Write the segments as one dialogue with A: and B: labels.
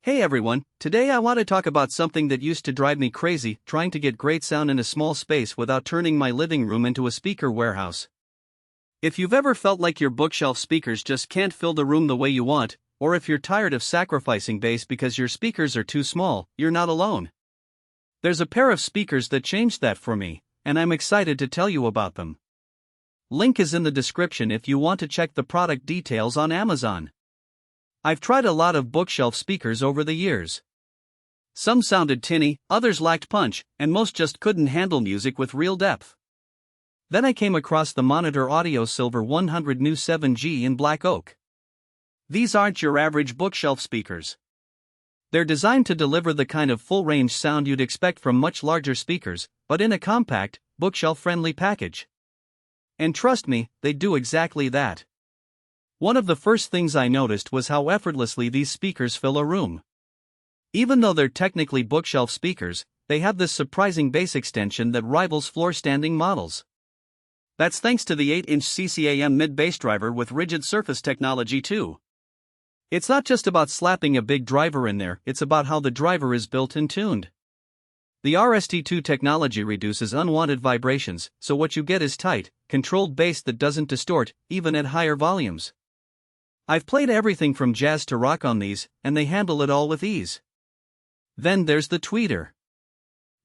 A: Hey everyone, today I want to talk about something that used to drive me crazy, trying to get great sound in a small space without turning my living room into a speaker warehouse. If you've ever felt like your bookshelf speakers just can't fill the room the way you want, or if you're tired of sacrificing bass because your speakers are too small, you're not alone. There's a pair of speakers that changed that for me, and I'm excited to tell you about them. Link is in the description if you want to check the product details on Amazon. I've tried a lot of bookshelf speakers over the years. Some sounded tinny, others lacked punch, and most just couldn't handle music with real depth. Then I came across the Monitor Audio Silver 100 New 7G in black oak. These aren't your average bookshelf speakers. They're designed to deliver the kind of full-range sound you'd expect from much larger speakers, but in a compact, bookshelf-friendly package. And trust me, they do exactly that. One of the first things I noticed was how effortlessly these speakers fill a room. Even though they're technically bookshelf speakers, they have this surprising bass extension that rivals floor-standing models. That's thanks to the 8-inch CCM mid-bass driver with rigid surface technology too. It's not just about slapping a big driver in there, it's about how the driver is built and tuned. The RST2 technology reduces unwanted vibrations, so what you get is tight, controlled bass that doesn't distort, even at higher volumes. I've played everything from jazz to rock on these, and they handle it all with ease. Then there's the tweeter.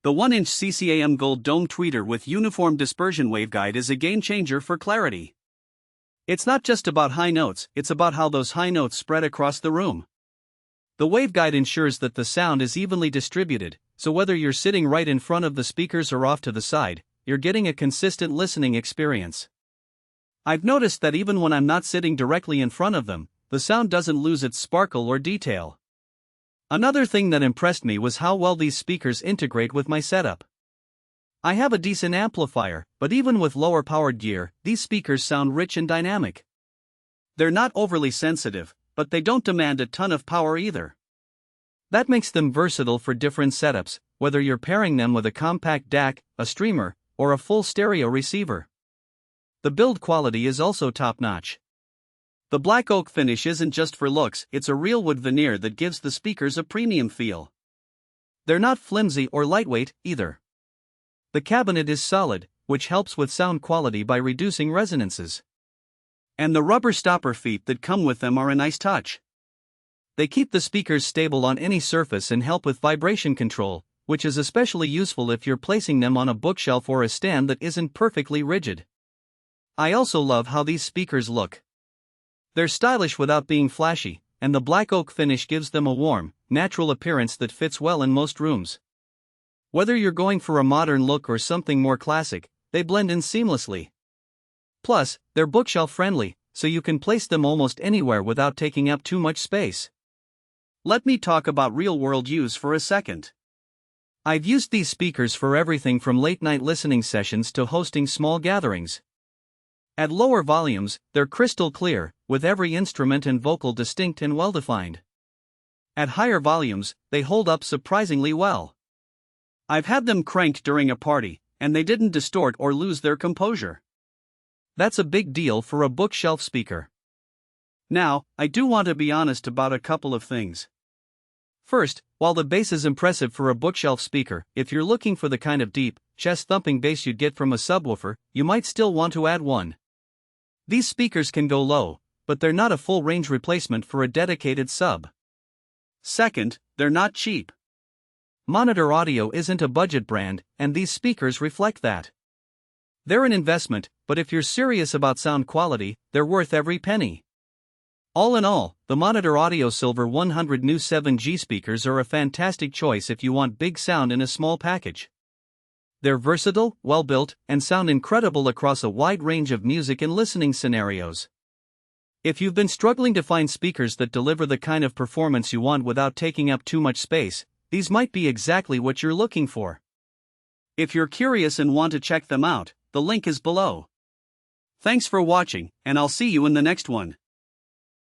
A: The 1-inch CCM gold dome tweeter with Uniform Dispersion Waveguide is a game-changer for clarity. It's not just about high notes, it's about how those high notes spread across the room. The waveguide ensures that the sound is evenly distributed, so whether you're sitting right in front of the speakers or off to the side, you're getting a consistent listening experience. I've noticed that even when I'm not sitting directly in front of them, the sound doesn't lose its sparkle or detail. Another thing that impressed me was how well these speakers integrate with my setup. I have a decent amplifier, but even with lower powered gear, these speakers sound rich and dynamic. They're not overly sensitive, but they don't demand a ton of power either. That makes them versatile for different setups, whether you're pairing them with a compact DAC, a streamer, or a full stereo receiver. The build quality is also top-notch. The black oak finish isn't just for looks, it's a real wood veneer that gives the speakers a premium feel. They're not flimsy or lightweight, either. The cabinet is solid, which helps with sound quality by reducing resonances. And the rubber stopper feet that come with them are a nice touch. They keep the speakers stable on any surface and help with vibration control, which is especially useful if you're placing them on a bookshelf or a stand that isn't perfectly rigid. I also love how these speakers look. They're stylish without being flashy, and the black oak finish gives them a warm, natural appearance that fits well in most rooms. Whether you're going for a modern look or something more classic, they blend in seamlessly. Plus, they're bookshelf friendly, so you can place them almost anywhere without taking up too much space. Let me talk about real-world use for a second. I've used these speakers for everything from late-night listening sessions to hosting small gatherings. At lower volumes, they're crystal clear, with every instrument and vocal distinct and well-defined. At higher volumes, they hold up surprisingly well. I've had them cranked during a party, and they didn't distort or lose their composure. That's a big deal for a bookshelf speaker. Now, I do want to be honest about a couple of things. First, while the bass is impressive for a bookshelf speaker, if you're looking for the kind of deep, chest-thumping bass you'd get from a subwoofer, you might still want to add one. These speakers can go low, but they're not a full-range replacement for a dedicated sub. Second, they're not cheap. Monitor Audio isn't a budget brand, and these speakers reflect that. They're an investment, but if you're serious about sound quality, they're worth every penny. All in all, the Monitor Audio Silver 100 New 7G speakers are a fantastic choice if you want big sound in a small package. They're versatile, well-built, and sound incredible across a wide range of music and listening scenarios. If you've been struggling to find speakers that deliver the kind of performance you want without taking up too much space, these might be exactly what you're looking for. If you're curious and want to check them out, the link is below. Thanks for watching, and I'll see you in the next one.